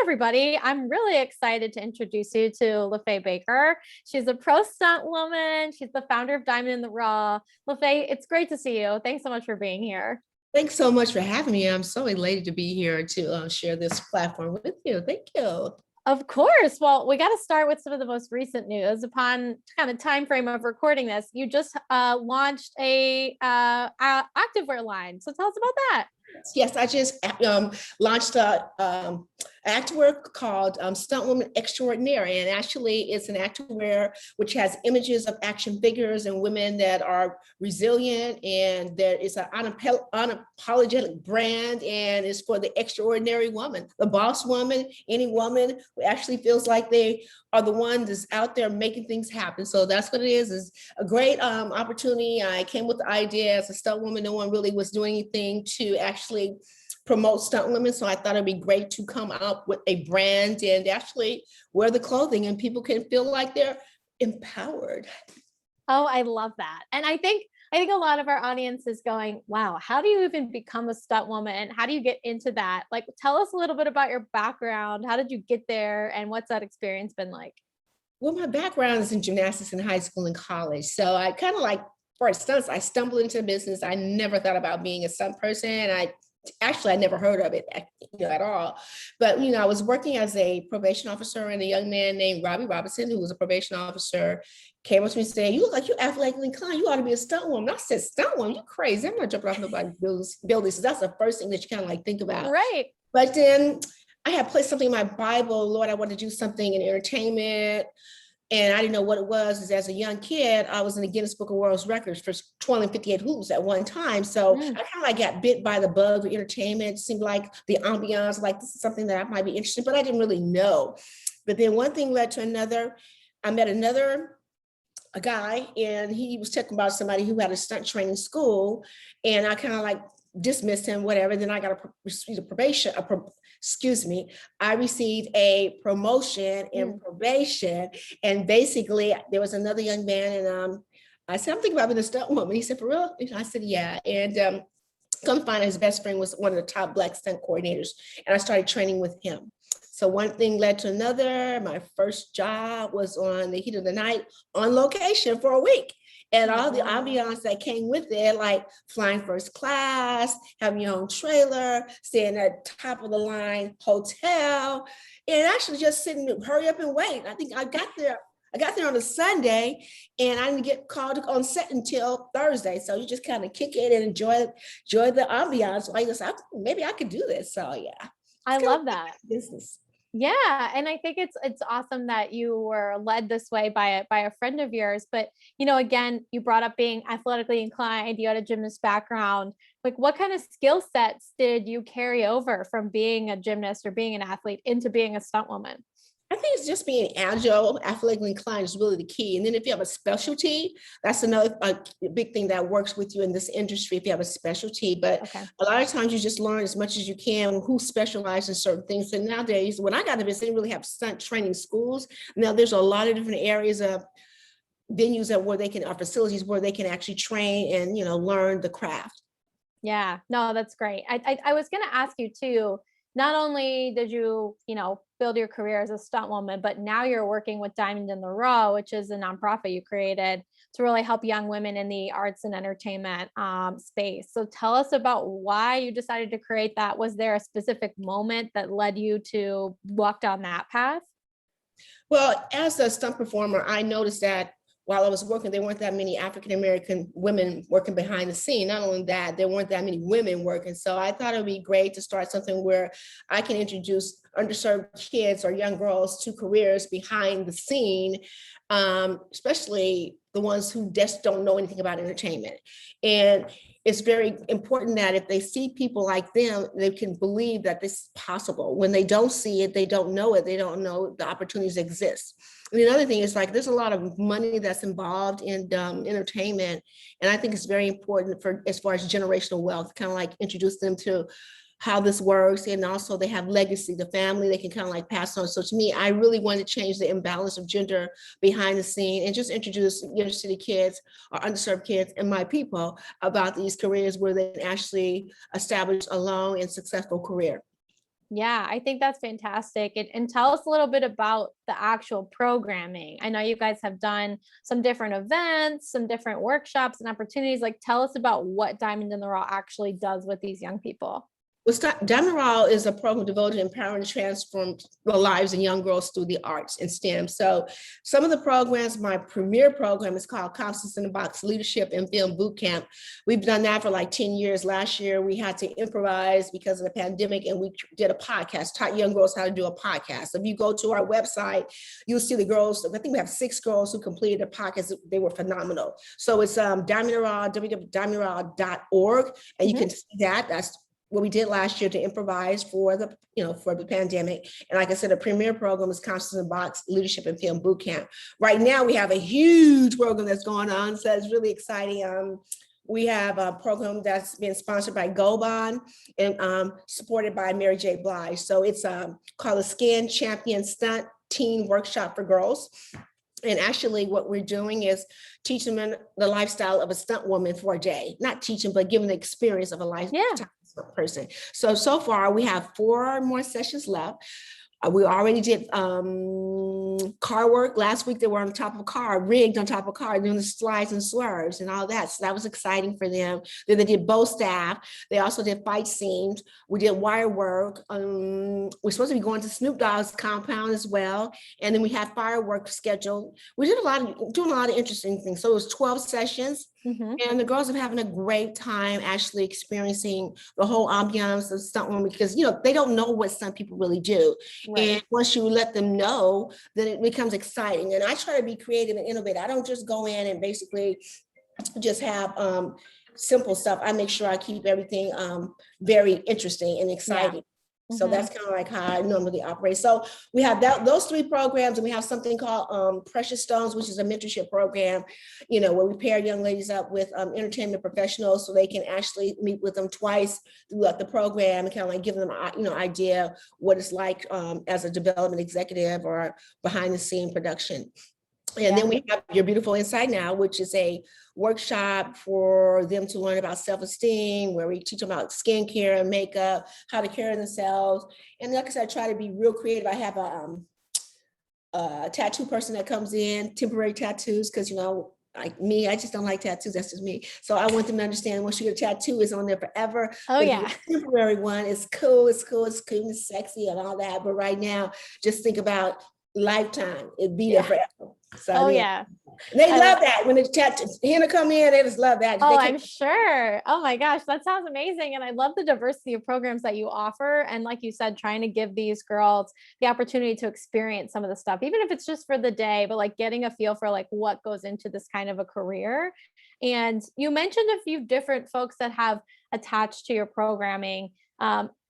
everybody. I'm really excited to introduce you to Faye Baker. She's a pro stunt woman. She's the founder of Diamond in the Raw. Faye, it's great to see you. Thanks so much for being here. Thanks so much for having me. I'm so elated to be here to share this platform with you. Thank you. Of course. Well, we got to start with some of the most recent news. Upon kind of time frame of recording this, you just launched a activewear line. So tell us about that. Yes, I just launched an activewear called Stunt Woman Extraordinary. And actually, it's an activewear which has images of action figures and women that are resilient. And there is an unapologetic brand, and it's for the extraordinary woman, the boss woman, any woman who actually feels like they are the one that's out there making things happen. So that's what it is a great opportunity. I came with the idea as a stunt woman. No one really was doing anything to actually promote stunt women. So I thought it'd be great to come out with a brand and actually wear the clothing and people can feel like they're empowered. Oh, I love that. And I think a lot of our audience is going, wow, how do you even become a stunt woman? How do you get into that? Like, tell us a little bit about your background. How did you get there? And what's that experience been like? Well, my background is in gymnastics in high school and college. So I kind of like, for stunts, I stumbled into business. I never thought about being a stunt person. I never heard of it at all. But, I was working as a probation officer, and a young man named Robbie Robinson, who was a probation officer, came up to me and said, "You look like you're athletically inclined. You ought to be a stunt woman." I said, "Stunt woman? You crazy. I'm not jumping off nobody's buildings." So that's the first thing that you kind of like think about. Right. But then I had placed something in my Bible, Lord, I want to do something in entertainment. And I didn't know what it was. As a young kid, I was in the Guinness Book of World Records for twirling 58 hoops at one time. So I kind of like got bit by the bug of entertainment. It seemed like the ambiance, like this is something that I might be interested in, but I didn't really know. But then one thing led to another. I met a guy, and he was talking about somebody who had a stunt training school, and I kind of like dismissed him, whatever. Then I got I received a promotion in probation. And basically there was another young man, and I said, "I'm thinking about being a stunt woman." He said, "For real?" And I said, "Yeah." And come to find out, his best friend was one of the top Black stunt coordinators. And I started training with him. So one thing led to another. My first job was on the heat of the night on location for a week. And all the ambiance that came with it, like flying first class, having your own trailer, staying at top of the line hotel, and actually just sitting, hurry up and wait. I think I got there on a Sunday, and I didn't get called on set until Thursday. So you just kind of kick it and enjoy the ambiance. So I just, maybe I could do this. So yeah. I love that. Business. Yeah. And I think it's awesome that you were led this way by a friend of yours. But, again, you brought up being athletically inclined, you had a gymnast background. Like, what kind of skill sets did you carry over from being a gymnast or being an athlete into being a stunt woman? I think it's just being agile, athletically inclined is really the key. And then if you have a specialty, that's another big thing that works with you in this industry, if you have a specialty. But a lot of times you just learn as much as you can who specializes in certain things. And nowadays, when I got to this, they didn't really have stunt training schools. Now there's a lot of different areas of venues where they can, or facilities where they can actually train and, learn the craft. Yeah, no, that's great. I was going to ask you too, not only did you, build your career as a stunt woman, but now you're working with Diamond in the Raw, which is a nonprofit you created to really help young women in the arts and entertainment space. So tell us about why you decided to create that. Was there a specific moment that led you to walk down that path? Well, as a stunt performer, I noticed that while I was working, there weren't that many African-American women working behind the scene. Not only that, there weren't that many women working. So I thought it would be great to start something where I can introduce underserved kids or young girls to careers behind the scene, especially the ones who just don't know anything about entertainment. And it's very important that if they see people like them, they can believe that this is possible. When they don't see it, they don't know it, they don't know the opportunities exist. And the other thing is, like, there's a lot of money that's involved in entertainment. And I think it's very important for, as far as generational wealth, kind of like introduce them to how this works. And also they have legacy, the family, they can kind of like pass on. So to me, I really want to change the imbalance of gender behind the scene and just introduce inner city kids or underserved kids and my people about these careers where they can actually establish a long and successful career. Yeah, I think that's fantastic. And tell us a little bit about the actual programming. I know you guys have done some different events, some different workshops and opportunities. Like, tell us about what Diamond in the Raw actually does with these young people. Well, Diamond Raw is a program devoted to empowering and transform the lives of young girls through the arts and STEM. So some of the programs, my premier program is called Constance in the Box Leadership and Film Boot Camp. We've done that for like 10 years. Last year, we had to improvise because of the pandemic, and we did a podcast, taught young girls how to do a podcast. If you go to our website, you'll see the girls. I think we have 6 girls who completed a podcast. They were phenomenal. So it's Diamond Raw, www.diamondraw.org, and you can see that. That's what we did last year to improvise for the, for the pandemic. And like I said, a premier program is Constance in the Box Leadership and Film Boot Camp. Right now, we have a huge program that's going on, so it's really exciting. We have a program that's been sponsored by GoBon and supported by Mary J. Blige. So it's called a Skin Champion Stunt Teen Workshop for Girls. And actually what we're doing is teaching them the lifestyle of a stunt woman for a day. Not teaching, but giving the experience of a lifetime person. So far we have 4 more sessions left. We already did car work. Last week they were on top of a car, rigged on top of a car, doing the slides and swerves and all that. So that was exciting for them. Then they did bow staff. They also did fight scenes. We did wire work. We're supposed to be going to Snoop Dogg's compound as well. And then we had fireworks scheduled. We did doing a lot of interesting things. So it was 12 sessions. Mm-hmm. And the girls are having a great time actually experiencing the whole ambiance of stunt women, because they don't know what some people really do. Right. And once you let them know, then it becomes exciting. And I try to be creative and innovative. I don't just go in and basically just have simple stuff. I make sure I keep everything very interesting and exciting. Yeah. So that's kind of like how I normally operate. So we have those 3 programs, and we have something called Precious Stones, which is a mentorship program, where we pair young ladies up with entertainment professionals so they can actually meet with them twice throughout the program and kind of like give them, idea what it's like as a development executive or behind the scene production. And then we have Your Beautiful Inside Now, which is a workshop for them to learn about self-esteem, where we teach them about skincare and makeup, how to care themselves. And like I said, I try to be real creative. I have a tattoo person that comes in, temporary tattoos, because, like me, I just don't like tattoos. That's just me. So I want them to understand once you get a tattoo, it's on there forever. Oh, but yeah. The temporary one is cool, it's sexy and all that. But right now, just think about lifetime. It'd be there forever. So yeah. They love that when the henna come in. They just love that. Oh, I'm sure. Oh my gosh, that sounds amazing. And I love the diversity of programs that you offer. And like you said, trying to give these girls the opportunity to experience some of the stuff, even if it's just for the day, but like getting a feel for like what goes into this kind of a career. And you mentioned a few different folks that have attached to your programming.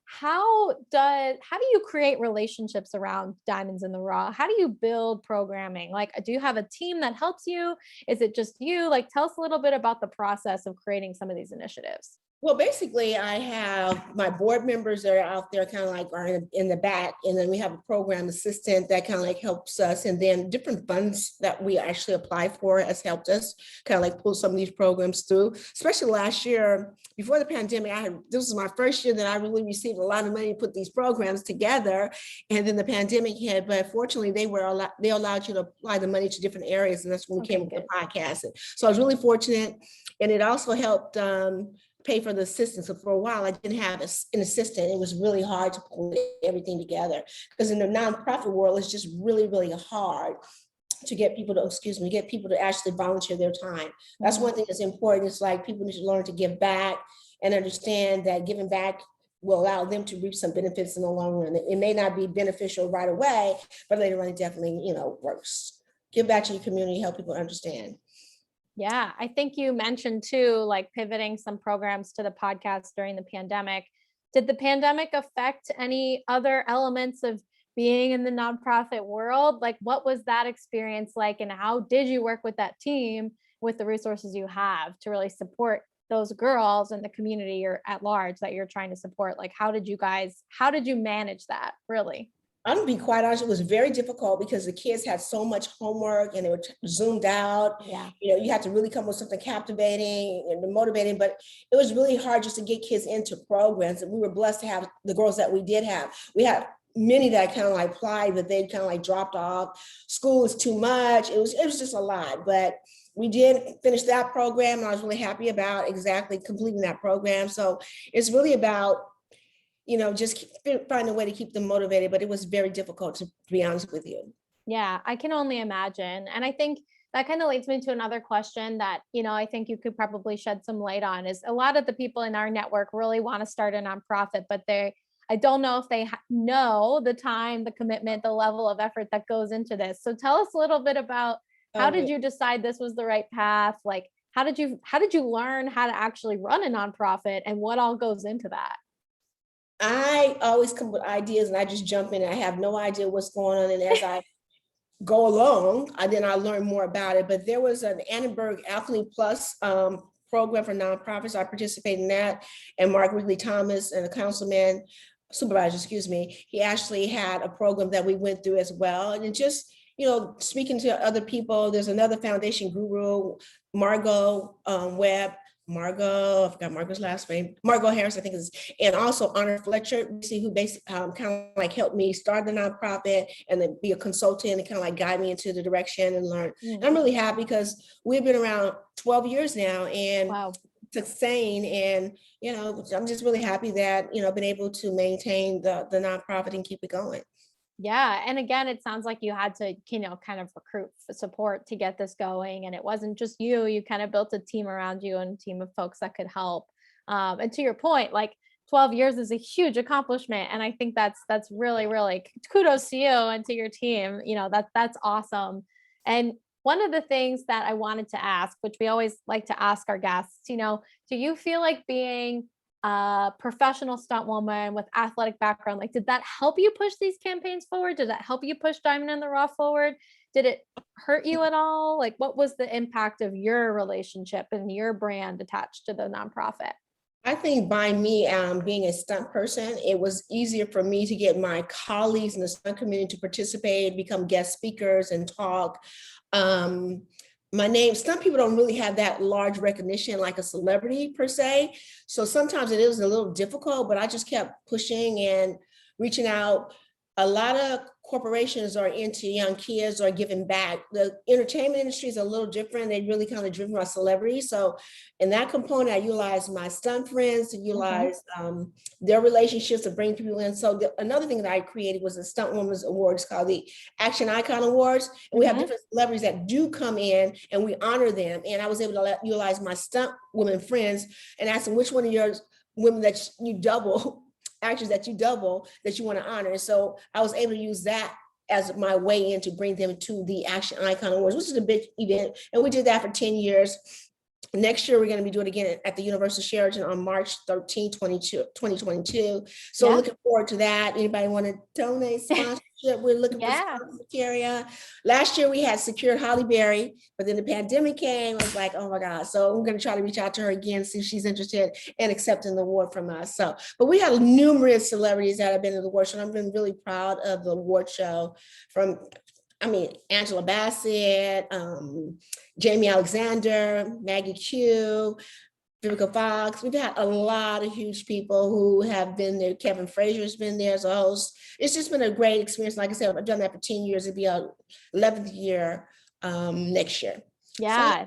How do you create relationships around Diamonds in the Raw? How do you build programming? Like, do you have a team that helps you? Is it just you? Like, tell us a little bit about the process of creating some of these initiatives. Well, basically, I have my board members that are out there kind of like are in the back. And then we have a program assistant that kind of like helps us. And then different funds that we actually apply for has helped us kind of like pull some of these programs through, especially last year before the pandemic. This was my first year that I really received a lot of money to put these programs together. And then the pandemic hit, but fortunately they allowed you to apply the money to different areas. And that's when we came up with the podcast. So I was really fortunate. And it also helped pay for the assistance. So for a while, I didn't have an assistant. It was really hard to pull everything together because in the nonprofit world, it's just really, really hard to get people to actually volunteer their time. That's one thing that's important. It's like people need to learn to give back and understand that giving back will allow them to reap some benefits in the long run. It may not be beneficial right away, but later on it definitely, works. Give back to your community, help people understand. Yeah, I think you mentioned too, like pivoting some programs to the podcast during the pandemic. Did the pandemic affect any other elements of being in the nonprofit world? Like, what was that experience like? And how did you work with that team with the resources you have to really support those girls and the community you're at large that you're trying to support? Like, how did you manage that really? I'm gonna be quite honest, it was very difficult because the kids had so much homework and they were zoomed out. Yeah. You know, you had to really come with something captivating and motivating, but it was really hard just to get kids into programs. And we were blessed to have the girls that we did have. We had many that kind of like applied, but they kind of like dropped off. School was too much. It was just a lot, but we did finish that program and I was really happy about exactly completing that program. So it's really about, you know, just find a way to keep them motivated, but it was very difficult to be honest with you. Yeah, I can only imagine. And I think that kind of leads me to another question that, I think you could probably shed some light on is a lot of the people in our network really want to start a nonprofit, but I don't know if they know the time, the commitment, the level of effort that goes into this. So tell us a little bit about how did you decide this was the right path? Like, how did you learn how to actually run a nonprofit and what all goes into that? I always come with ideas and I just jump in and I have no idea what's going on. And as I go along, then I learn more about it. But there was an Annenberg Athlete Plus program for nonprofits. I participated in that. And Mark Wrigley Thomas and the councilman, supervisor, excuse me, he actually had a program that we went through as well. And it just, speaking to other people, there's another foundation guru, Margot Webb. I forgot Margot's last name, Margot Harris, I think is, and also Honor Fletcher, who basically kind of like helped me start the nonprofit and then be a consultant and kind of like guide me into the direction and learn. And I'm really happy because we've been around 12 years now and Wow. sustained, and I'm just really happy that I've been able to maintain the nonprofit and keep it going. Yeah. And again, it sounds like you had to, kind of recruit support to get this going. And it wasn't just you kind of built a team around you and a team of folks that could help. And to your point, like 12 years is a huge accomplishment. And I think that's really, really kudos to you and to your team. That's awesome. And one of the things that I wanted to ask, which we always like to ask our guests, do you feel like being a professional stunt woman with athletic background, like, did that help you push these campaigns forward? Did that help you push Diamond in the Rough forward? Did it hurt you at all? Like, what was the impact of your relationship and your brand attached to the nonprofit? I think by me being a stunt person, it was easier for me to get my colleagues in the stunt community to participate, become guest speakers and talk. My name, some people don't really have that large recognition like a celebrity per se. So sometimes it is a little difficult, but I just kept pushing and reaching out. A lot of corporations are into young kids or giving back. The entertainment industry is a little different. They really kind of driven by celebrities. So in that component, I utilize my stunt friends to utilize their relationships to bring people in. So another thing that I created was a Stunt Women's Awards called the Action Icon Awards. And we have different celebrities that do come in and we honor them. And I was able to utilize my stunt women friends and ask them which one of your women that you double actors that you want to honor. So I was able to use that as my way in to bring them to the Action Icon Awards, which is a big event. And we did that for 10 years. Next year, we're going to be doing it again at the University of Sheraton on March 13, 2022. So looking forward to that. Anybody want to donate sponsorship? We're looking for area. Last year, we had secured Holly Berry, but then the pandemic came. I was like, oh my God. So I'm going to try to reach out to her again, see if she's interested in accepting the award from us. So, but we have numerous celebrities that have been in the award show. And I've been really proud of the award show from Angela Bassett, Jamie Alexander, Maggie Q, Vivica Fox. We've had a lot of huge people who have been there. Kevin Frazier's been there as a host. It's just been a great experience. Like I said, I've done that for 10 years. It'll be our 11th year next year. Yeah,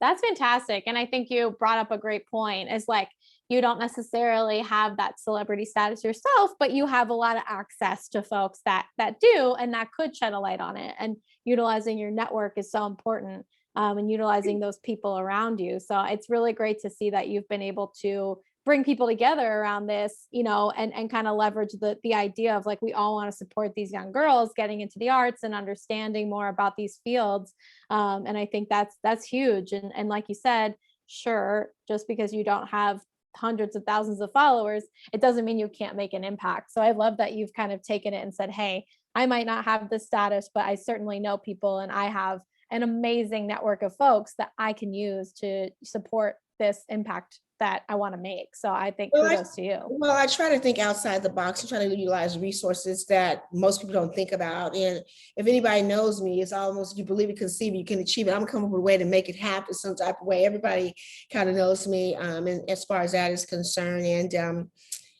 that's fantastic. And I think you brought up a great point is like, you don't necessarily have that celebrity status yourself, but you have a lot of access to folks that do, and that could shed a light on it. And utilizing your network is so important, and utilizing those people around you. So it's really great to see that you've been able to bring people together around this, and kind of leverage the idea of like, we all want to support these young girls getting into the arts and understanding more about these fields. And I think that's huge. And like you said, sure, just because you don't have hundreds of thousands of followers, it doesn't mean you can't make an impact. So I love that you've kind of taken it and said, hey, I might not have this status, but I certainly know people and I have an amazing network of folks that I can use to support this impact that I want to make. So I think Well, kudos to you. I try to think outside the box and try to utilize resources that most people don't think about. And if anybody knows me, it's almost, you believe it, conceive it, you can achieve it. I'm gonna come up with a way to make it happen some type of way. Everybody kind of knows me, and as far as that is concerned. And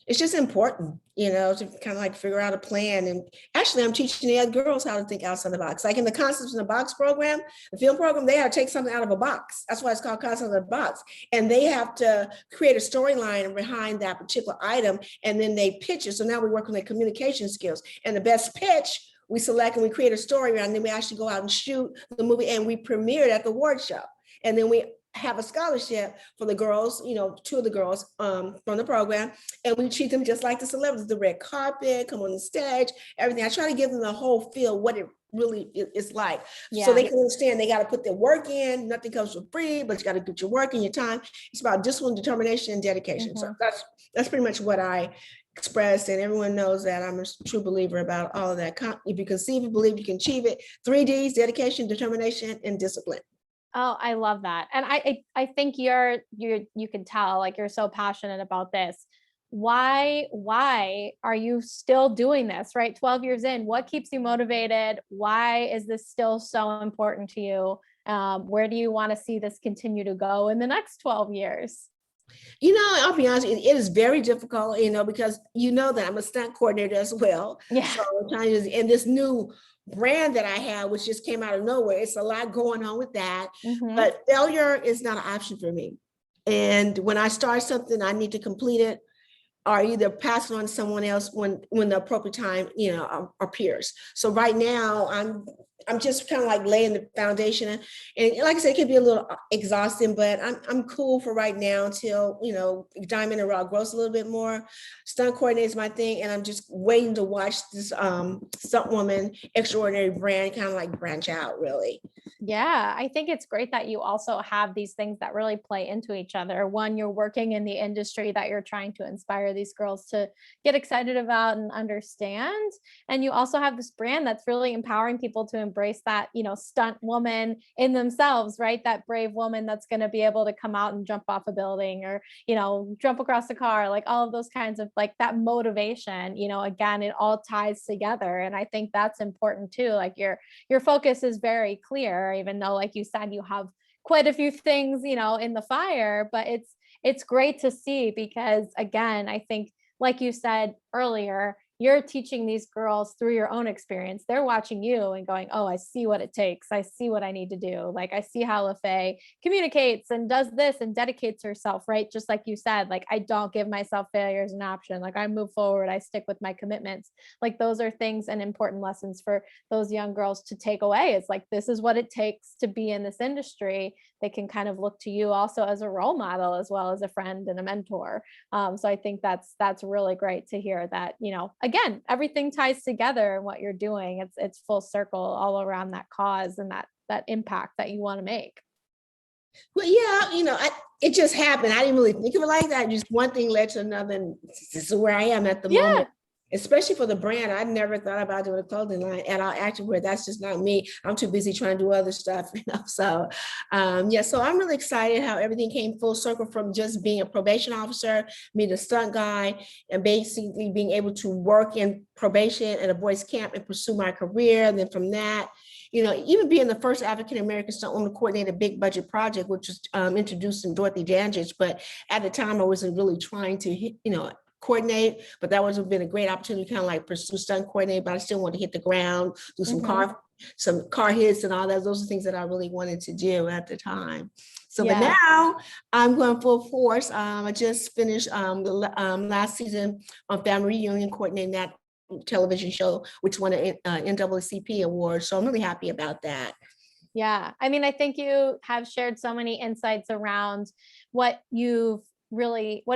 it's just important, to kind of like figure out a plan. And actually, I'm teaching the other girls how to think outside the box. Like in the Constance in the Box program, the film program, they have to take something out of a box. That's why it's called Constance in the Box. And they have to create a storyline behind that particular item, and then they pitch it. So now we work on their communication skills. And the best pitch, we select and we create a story around, and then we actually go out and shoot the movie, and we premiere it at the award show. And then we have a scholarship for the girls, two of the girls from the program, and we treat them just like the celebrities, the red carpet, come on the stage, everything. I try to give them the whole feel, what it really is like, so they can understand they got to put their work in. Nothing comes for free, but you got to put your work in, your time. It's about discipline, determination, and dedication. So that's pretty much what I expressed, and everyone knows that I'm a true believer about all of that. If you conceive it, believe, you can achieve it. 3 Ds: dedication, determination, and discipline. Oh, I love that. And I think you can tell, like, you're so passionate about this. Why are you still doing this, right? 12 years in, what keeps you motivated? Why is this still so important to you? Where do you want to see this continue to go in the next 12 years? I'll be honest, it is very difficult, because that I'm a stunt coordinator as well. Yeah. So I'm trying to, and this new brand that I have, which just came out of nowhere, it's a lot going on with that. But failure is not an option for me. And when I start something, I need to complete it, or either pass it on to someone else when the appropriate time, appears. So right now, I'm just kind of like laying the foundation, and like I said, it can be a little exhausting, but I'm cool for right now until Diamond in the Rock grows a little bit more. Stunt coordinator is my thing, and I'm just waiting to watch this stunt woman extraordinary brand kind of like branch out, really. Yeah, I think it's great that you also have these things that really play into each other. One, you're working in the industry that you're trying to inspire these girls to get excited about and understand. And you also have this brand that's really empowering people to embrace that, stunt woman in themselves, right? That brave woman that's going to be able to come out and jump off a building, or, jump across the car, like all of those kinds of, like, that motivation, again, it all ties together. And I think that's important too. Like, your focus is very clear, even though, like you said, you have quite a few things, in the fire, but it's great to see, because again, I think, like you said earlier, you're teaching these girls through your own experience. They're watching you and going, oh, I see what it takes. I see what I need to do. Like, I see how LaFaye communicates and does this and dedicates herself, right? Just like you said, like, I don't give myself failure as an option. Like, I move forward, I stick with my commitments. Like, those are things and important lessons for those young girls to take away. It's like, this is what it takes to be in this industry. They can kind of look to you also as a role model, as well as a friend and a mentor. So I think that's really great to hear that, again, everything ties together in what you're doing. It's full circle all around that cause and that impact that you want to make. Well, yeah, it just happened. I didn't really think of it like that. Just one thing led to another, and this is where I am at the moment. Especially for the brand, I never thought about doing a clothing line at all. Actually, that's just not me. I'm too busy trying to do other stuff, So, so I'm really excited how everything came full circle from just being a probation officer, me the stunt guy, and basically being able to work in probation at a boys' camp and pursue my career. And then from that, even being the first African-American stunt woman to coordinate a big budget project, which was introduced in Dorothy Dandridge. But at the time, I wasn't really trying to, coordinate, but that would have been a great opportunity to kind of like pursue stunt coordinate, but I still want to hit the ground, do some car hits and all that. Those are things that I really wanted to do at the time. So, but now I'm going full force. I just finished the last season on Family Reunion, coordinating that television show, which won an NAACP award. So I'm really happy about that. Yeah. I mean, I think you have shared so many insights around what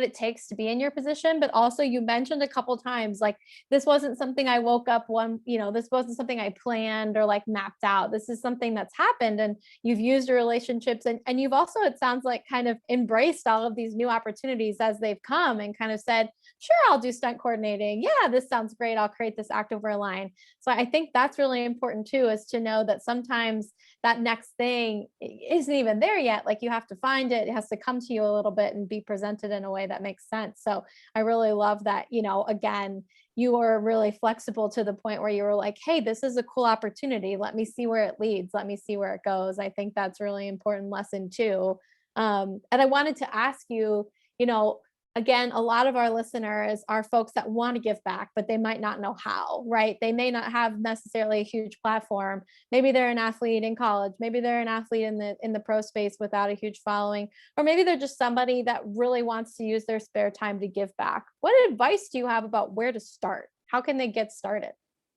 it takes to be in your position, but also you mentioned a couple times, like, this wasn't something I woke up this wasn't something I planned or like mapped out. This is something that's happened, and you've used your relationships, and you've also, it sounds like, kind of embraced all of these new opportunities as they've come, and kind of said, sure, I'll do stunt coordinating. Yeah, this sounds great. I'll create this activewear line. So I think that's really important too, is to know that sometimes that next thing isn't even there yet. Like you have to find it. It has to come to you a little bit and be presented in a way that makes sense. So I really love that, again, you were really flexible to the point where you were like, hey, this is a cool opportunity. Let me see where it leads. Let me see where it goes. I think that's really important lesson too. And I wanted to ask you, you know, again, a lot of our listeners are folks that want to give back, but they might not know how, right? They may not have necessarily a huge platform. Maybe they're an athlete in college, maybe they're an athlete in the pro space without a huge following, or maybe they're just somebody that really wants to use their spare time to give back. What advice do you have about where to start? How can they get started?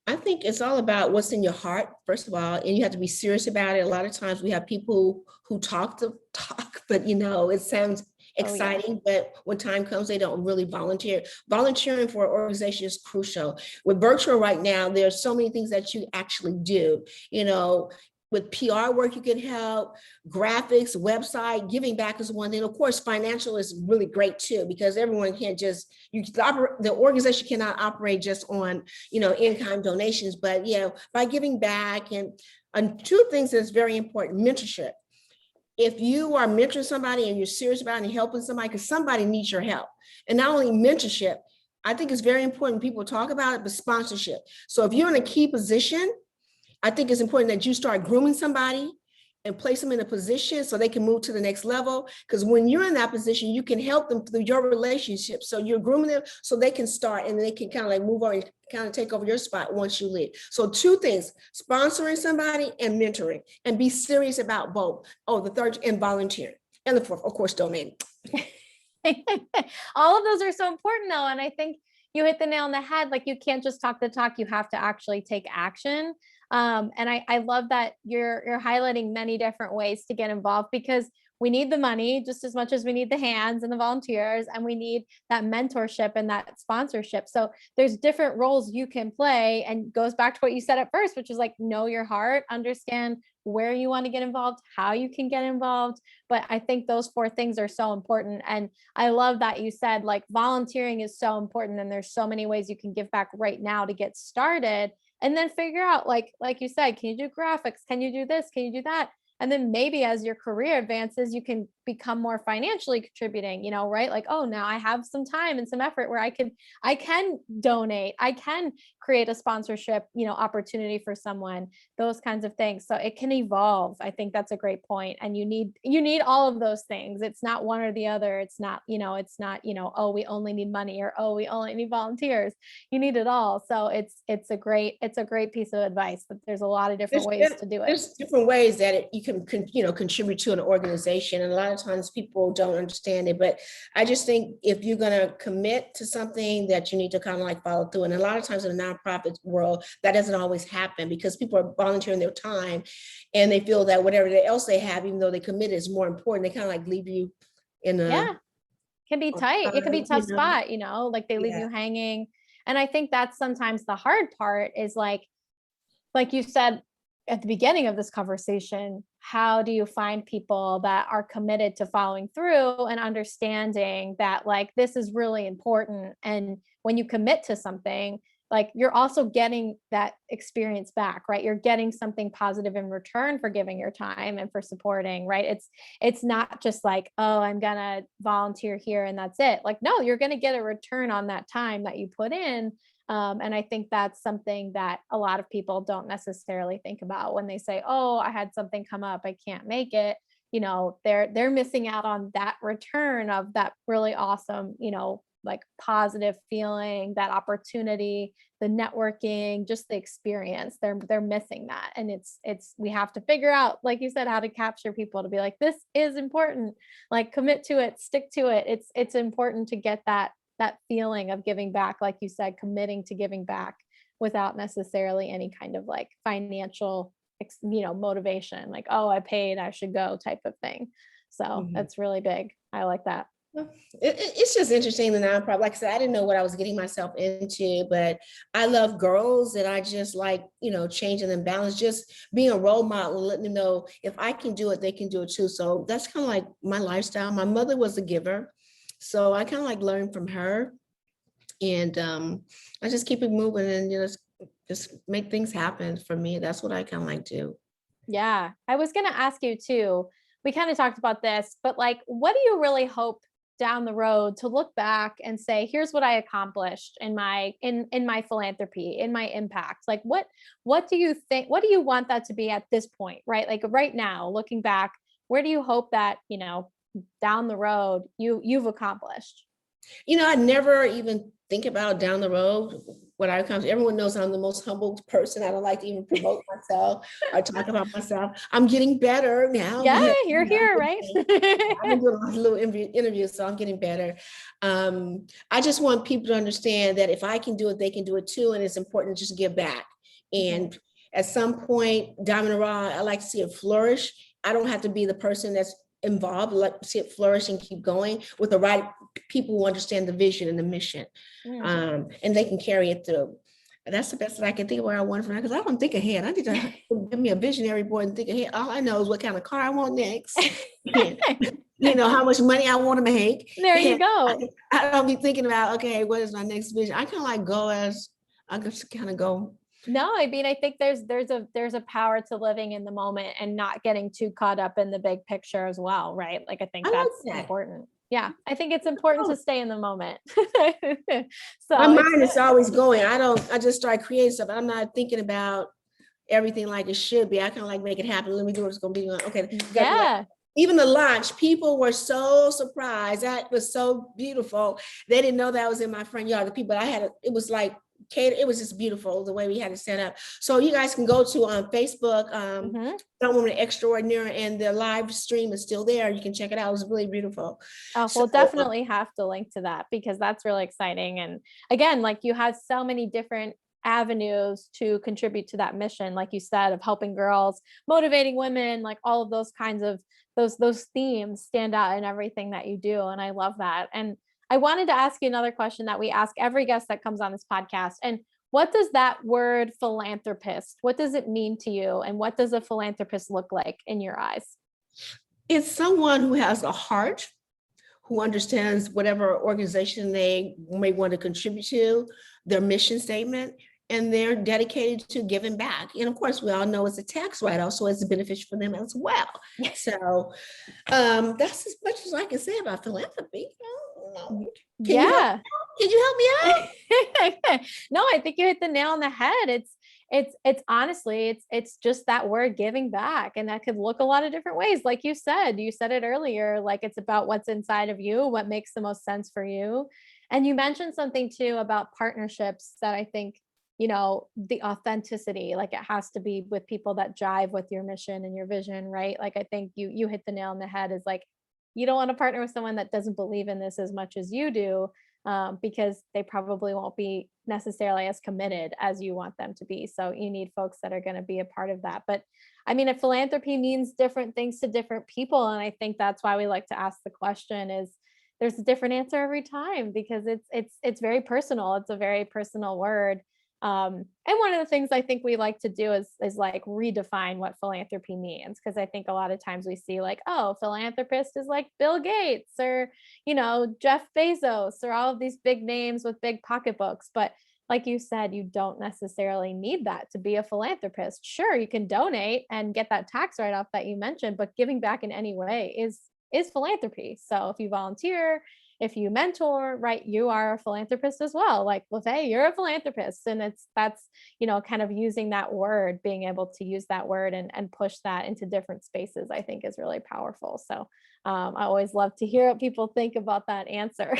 I think it's all about what's in your heart, first of all, and you have to be serious about it. A lot of times we have people who talk the talk, but it sounds Oh yeah. exciting, but when time comes, they don't really volunteer. Volunteering for an organization is crucial. With virtual right now, there's so many things that you actually do. With PR work, you can help, graphics, website, giving back is one thing. Of course, financial is really great too, because everyone can't just, the organization cannot operate just on, in-kind donations, but by giving back and two things that's very important, mentorship. If you are mentoring somebody and you're serious about it and helping somebody, because somebody needs your help. And not only mentorship, I think it's very important people talk about it, but sponsorship. So if you're in a key position, I think it's important that you start grooming somebody and place them in a position so they can move to the next level. Because when you're in that position, you can help them through your relationship. So you're grooming them so they can start and they can kind of like move on and kind of take over your spot once you leave. So two things, sponsoring somebody and mentoring, and be serious about both. Oh, the third, and volunteering. And the fourth, of course, donating. All of those are so important though. And I think you hit the nail on the head. Like you can't just talk the talk, you have to actually take action. And I love that you're highlighting many different ways to get involved, because we need the money just as much as we need the hands and the volunteers, and we need that mentorship and that sponsorship. So there's different roles you can play, and goes back to what you said at first, which is like, know your heart, understand where you want to get involved, how you can get involved. But I think those four things are so important. And I love that you said like volunteering is so important, and there's so many ways you can give back right now to get started. And then figure out, like you said, can you do graphics? Can you do this? Can you do that? And then maybe as your career advances, you can become more financially contributing, right? Like, oh, now I have some time and some effort where I can donate, I can create a sponsorship, opportunity for someone, those kinds of things. So it can evolve. I think that's a great point. And you need all of those things. It's not one or the other. It's not, oh, we only need money, or oh, we only need volunteers. You need it all. So it's a great piece of advice, but there's a lot of different ways to do it. There's different ways that you can contribute to an organization, and a lot of times people don't understand it. But I just think if you're going to commit to something, that you need to kind of like follow through. And a lot of times in the nonprofit world, that doesn't always happen, because people are volunteering their time and they feel that whatever else they have, even though they committed, is more important. They kind of like leave you in a can be tight. It can be a tough spot, like they leave you hanging. And I think that's sometimes the hard part, is like you said at the beginning of this conversation, how do you find people that are committed to following through and understanding that like this is really important? And when you commit to something, like you're also getting that experience back, right? You're getting something positive in return for giving your time and for supporting, right? It's not just like, oh, I'm gonna volunteer here and that's it. Like, no, you're gonna get a return on that time that you put in. And I think that's something that a lot of people don't necessarily think about when they say, oh, I had something come up, I can't make it. They're missing out on that return of that really awesome, like positive feeling, that opportunity, the networking, just the experience. They're missing that. And we have to figure out, like you said, how to capture people to be like, this is important, like commit to it, stick to it. It's important to get that feeling of giving back, like you said, committing to giving back without necessarily any kind of like financial, motivation, like, oh, I paid, I should go type of thing. So that's really big. I like that. It's just interesting, the nonprofit. Like I said, I didn't know what I was getting myself into, but I love girls, and I just like, changing them balance, just being a role model and letting them know if I can do it, they can do it too. So that's kind of like my lifestyle. My mother was a giver, so I kind of like learned from her. And I just keep it moving and just make things happen for me. That's what I kind of like do. Yeah. I was going to ask you too. We kind of talked about this, but like, what do you really hope down the road to look back and say, here's what I accomplished in my philanthropy, in my impact? Like what do you think, what do you want that to be at this point, right? Like right now, looking back, where do you hope that, down the road you've accomplished? I never even think about down the road what I accomplish. Everyone knows I'm the most humble person. I don't like to even promote myself or talk about myself. I'm getting better now. Yeah, you're here, right? I've been doing a little interviews, so I'm getting better. I just want people to understand that if I can do it, they can do it too. And it's important to just give back. And at some point down the road, I like to see it flourish. I don't have to be the person that's involved, like see it flourish and keep going with the right people who understand the vision and the mission, and they can carry it through. And that's the best that I can think of where I want from that, because I don't think ahead. I need to give me a visionary board and think ahead. All I know is what kind of car I want next, how much money I want to make. There you go. I don't be thinking about, okay, what is my next vision? I kind of like go as I just kind of go. No, I mean, I think there's a power to living in the moment and not getting too caught up in the big picture as well, right? Like I think that's important. Yeah, I think it's important to stay in the moment. So my mind is always going. I just start creating stuff. I'm not thinking about everything like it should be. I kind of like make it happen. Let me do what it's gonna be. Okay. Yeah. Even the launch, people were so surprised. That was so beautiful. They didn't know that was in my front yard. The people I had, it was like catered. It was just beautiful the way we had it set up. So you guys can go to Facebook, Stunt Woman Extraordinary, and the live stream is still there. You can check it out. It was really beautiful. Oh, we'll definitely have to link to that because that's really exciting. And again, like you had so many different avenues to contribute to that mission, like you said, of helping girls, motivating women, like all of those kinds of those themes stand out in everything that you do. And I love that. And I wanted to ask you another question that we ask every guest that comes on this podcast. And what does that word philanthropist, what does it mean to you? And what does a philanthropist look like in your eyes? It's someone who has a heart, who understands whatever organization they may want to contribute to, their mission statement, and they're dedicated to giving back. And of course, we all know it's a tax write-off, so it's beneficial for them as well. So that's as much as I can say about philanthropy. Can you help me out? No, I think you hit the nail on the head. It's honestly, it's just that word giving back. And that could look a lot of different ways. Like you said it earlier, like it's about what's inside of you, what makes the most sense for you. And you mentioned something too about partnerships that I think, the authenticity, like it has to be with people that jive with your mission and your vision, right? Like I think you hit the nail on the head, is like, you don't want to partner with someone that doesn't believe in this as much as you do, because they probably won't be necessarily as committed as you want them to be. So you need folks that are going to be a part of that. But I mean, a philanthropy means different things to different people. And I think that's why we like to ask the question is there's a different answer every time, because it's very personal. It's a very personal word. And one of the things I think we like to do is like redefine what philanthropy means. Cause I think a lot of times we see like, oh, philanthropist is like Bill Gates or, Jeff Bezos or all of these big names with big pocketbooks. But like you said, you don't necessarily need that to be a philanthropist. Sure, you can donate and get that tax write-off that you mentioned, but giving back in any way is philanthropy. So if you volunteer, if you mentor, right, you are a philanthropist as well. Like, well, hey, you're a philanthropist. And that's kind of using that word, being able to use that word and push that into different spaces, I think is really powerful. So I always love to hear what people think about that answer.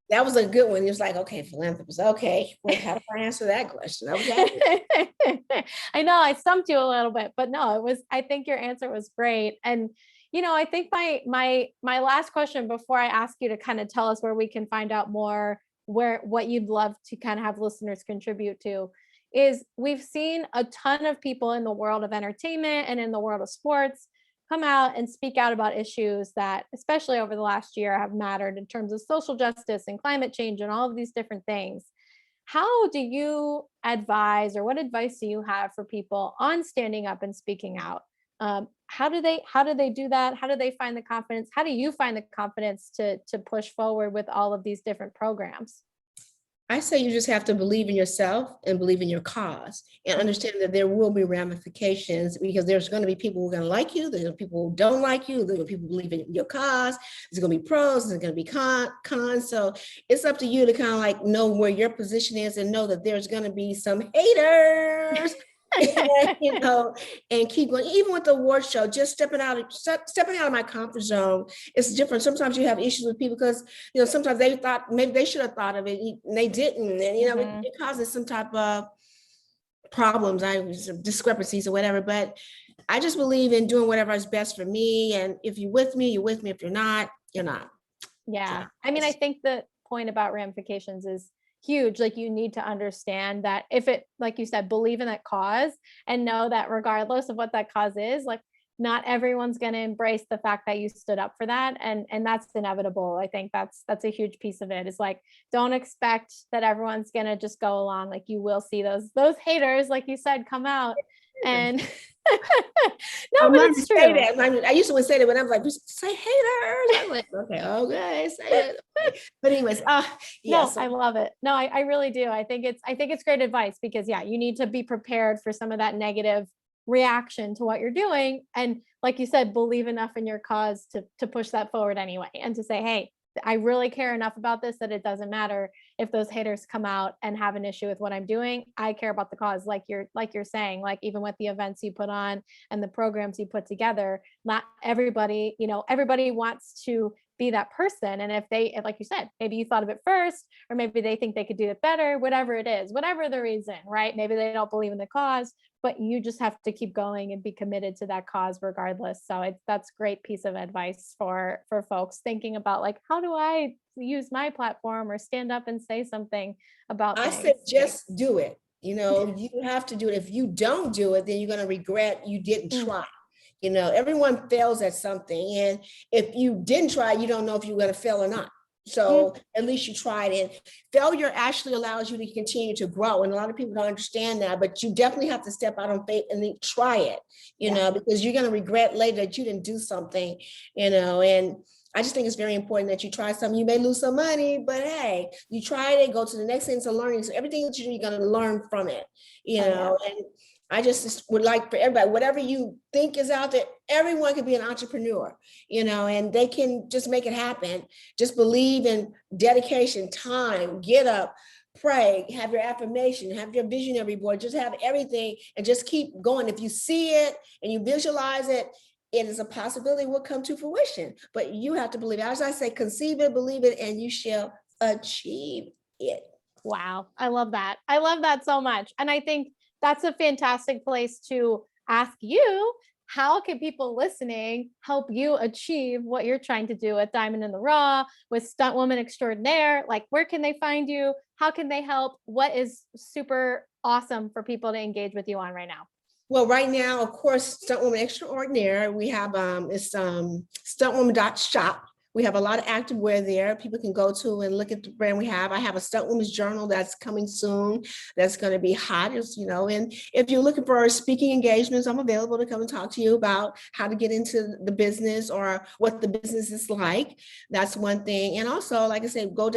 That was a good one. It was like, okay, philanthropist. Okay, well, how do I answer that question? Okay. I know I stumped you a little bit, but no, I think your answer was great. And I think my last question before I ask you to kind of tell us where we can find out more, what you'd love to kind of have listeners contribute to, is we've seen a ton of people in the world of entertainment and in the world of sports come out and speak out about issues that, especially over the last year, have mattered in terms of social justice and climate change and all of these different things. How do you advise, or what advice do you have for people on standing up and speaking out? How do they do that? How do they find the confidence? How do you find the confidence to push forward with all of these different programs? I say you just have to believe in yourself and believe in your cause and understand that there will be ramifications, because there's going to be people who are going to like you. There's going to be people who don't like you. There's going to be people who believe in your cause. There's going to be pros. There's going to be cons. So it's up to you to kind of like know where your position is and know that there's going to be some haters. You know, and keep going. Even with the award show, just stepping out of my comfort zone, it's different. Sometimes you have issues with people because, you know, sometimes they thought maybe they should have thought of it and they didn't, and you know, it causes some type of problems, some discrepancies or whatever. But I just believe in doing whatever is best for me, and if you're with me, you're with me. If you're not, you're not. Yeah. I mean, I think the point about ramifications is huge. Like, you need to understand that if it, like you said, believe in that cause and know that regardless of what that cause is, like, not everyone's going to embrace the fact that you stood up for that. And that's inevitable. I think that's a huge piece of it, is like, don't expect that everyone's going to just go along. Like, you will see those haters, like you said, come out. And no, but it's true. I used to say that when I was like, say haters. I'm like, okay, say it. But anyways, no, I love it. No, I really do. I think it's great advice, because you need to be prepared for some of that negative reaction to what you're doing. And like you said, believe enough in your cause to push that forward anyway, and to say, hey, I really care enough about this that it doesn't matter if those haters come out and have an issue with what I'm doing. I care about the cause. Like you're saying, like, even with the events you put on and the programs you put together, not everybody, everybody wants to be that person. And if like you said, maybe you thought of it first, or maybe they think they could do it better, whatever it is, whatever the reason, right? Maybe they don't believe in the cause, but you just have to keep going and be committed to that cause regardless. So that's great piece of advice for folks thinking about, like, how do I use my platform or stand up and say something about I things? said, just do it. You know, you have to do it. If you don't do it, then you're going to regret you didn't try. You know, everyone fails at something. And if you didn't try, you don't know if you're going to fail or not. So at least you tried, and failure actually allows you to continue to grow. And a lot of people don't understand that, but you definitely have to step out on faith and then try it, you know, because you're going to regret later that you didn't do something, you know. And I just think it's very important that you try something. You may lose some money, but hey, you tried it, go to the next thing. It's a learning. So everything that you do, you're going to learn from it, you know. And I just would like for everybody, whatever you think is out there, everyone can be an entrepreneur, you know, and they can just make it happen. Just believe in dedication, time, get up, pray, have your affirmation, have your visionary board, just have everything and just keep going. If you see it and you visualize it, it is a possibility will come to fruition, but you have to believe it. As I say, conceive it, believe it, and you shall achieve it. Wow. I love that. I love that so much. And I think that's a fantastic place to ask you, how can people listening help you achieve what you're trying to do at Diamond in the Raw with Stunt Woman Extraordinaire? Like, where can they find you? How can they help? What is super awesome for people to engage with you on right now? Well, right now, of course, Stunt Woman Extraordinaire, we have it's stuntwoman.shop. We have a lot of activewear there. People can go to and look at the brand we have. I have a Stunt Woman's journal that's coming soon. That's going to be hot, you know. And if you're looking for speaking engagements, I'm available to come and talk to you about how to get into the business or what the business is like. That's one thing. And also, like I said, go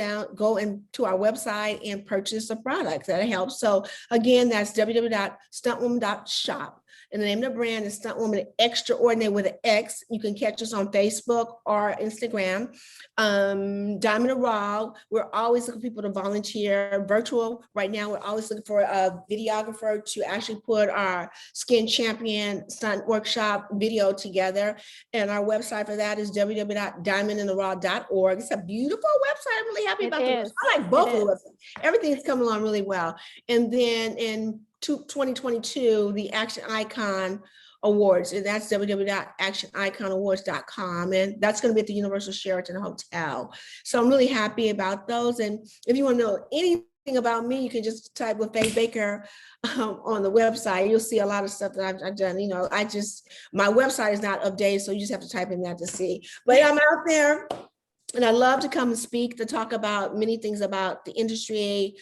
into our website and purchase a product that helps. So again, that's www.stuntwoman.shop. And the name of the brand is Stunt Woman Extraordinaire with an X. You can catch us on Facebook or Instagram. Diamond in the Raw, we're always looking for people to volunteer. Virtual, right now, we're always looking for a videographer to actually put our Skin Champion Stunt Workshop video together. And our website for that is www.diamondintheraw.org. It's a beautiful website. I'm really happy about it. I like both of the websites. Everything is coming along really well. And then in 2022, the Action Icon Awards, and that's www.actioniconawards.com, and that's going to be at the Universal Sheraton Hotel. So I'm really happy about those. And if you want to know anything about me, you can just type with Faye Baker on the website. You'll see a lot of stuff that I've done. You know, my website is not updated, so you just have to type in that to see. But I'm out there, and I love to come and speak, to talk about many things about the industry,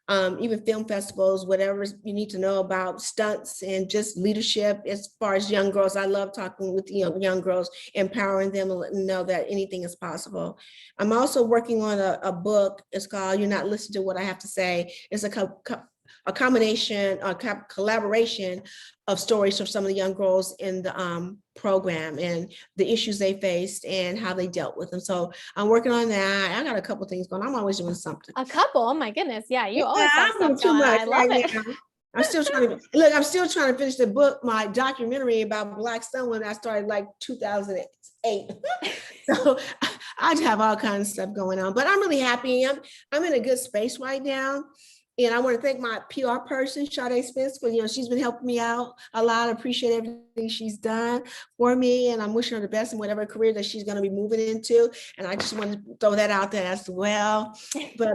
even film festivals, whatever you need to know about stunts and just leadership as far as young girls. I love talking with young girls, empowering them and letting them know that anything is possible. I'm also working on a book. It's called You're Not Listening to What I Have to Say. It's a combination, a collaboration of stories from some of the young girls in the program and the issues they faced and how they dealt with them. So I'm working on that. I got a couple things going. I'm always doing something. A couple, oh my goodness. Yeah, you always Yeah, have I'm doing stuff too going on. much I love right it. now. I'm still trying to look. I'm still trying to finish the book, my documentary about Black stunt when I started like 2008. So I have all kinds of stuff going on, but I'm really happy. I'm in a good space right now. And I want to thank my PR person, Sade Spence, for, she's been helping me out a lot. I appreciate everything she's done for me. And I'm wishing her the best in whatever career that she's going to be moving into. And I just want to throw that out there as well. But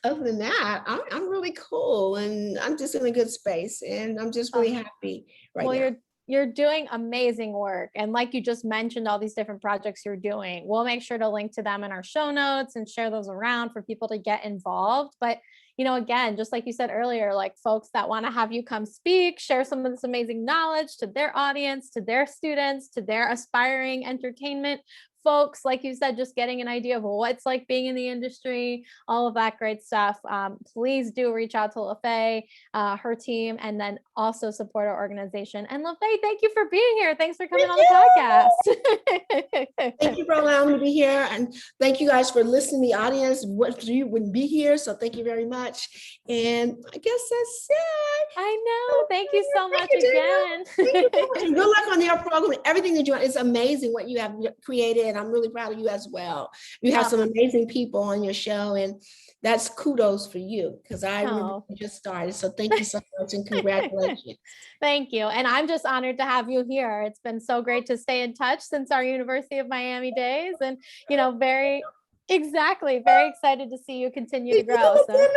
other than that, I'm really cool and I'm just in a good space and I'm just really happy right now. You're doing amazing work. And like you just mentioned, all these different projects you're doing, we'll make sure to link to them in our show notes and share those around for people to get involved. But again, just like you said earlier, like folks that want to have you come speak, share some of this amazing knowledge to their audience, to their students, to their aspiring entertainment folks, like you said, just getting an idea of what it's like being in the industry, all of that great stuff. Please do reach out to LaFaye, her team, and then also support our organization. And LaFaye, thank you for being here. Thanks for coming on the podcast. Thank you for allowing me to be here. And thank you guys for listening to the audience. What you wouldn't be here. So thank you very much. And I guess that's it. I know. Thank you so much again. Thank you so much. And good luck on your program. Everything that you're doing is amazing what you have created. And I'm really proud of you as well. You have some amazing people on your show. And that's kudos for you because I remember you just started. So thank you so much and congratulations. Thank you. And I'm just honored to have you here. It's been so great to stay in touch since our University of Miami days. And, very excited to see you continue to grow. So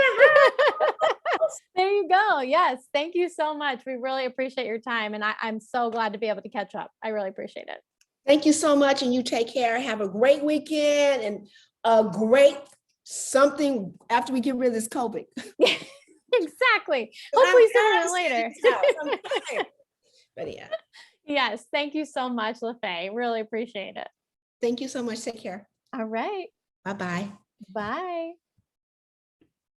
there you go. Yes. Thank you so much. We really appreciate your time. And I'm so glad to be able to catch up. I really appreciate it. Thank you so much. And you take care. Have a great weekend and a great something after we get rid of this COVID. Exactly. Hopefully sooner than later. But yeah. Yes. Thank you so much, LaFaye. Really appreciate it. Thank you so much. Take care. All right. Bye-bye. Bye.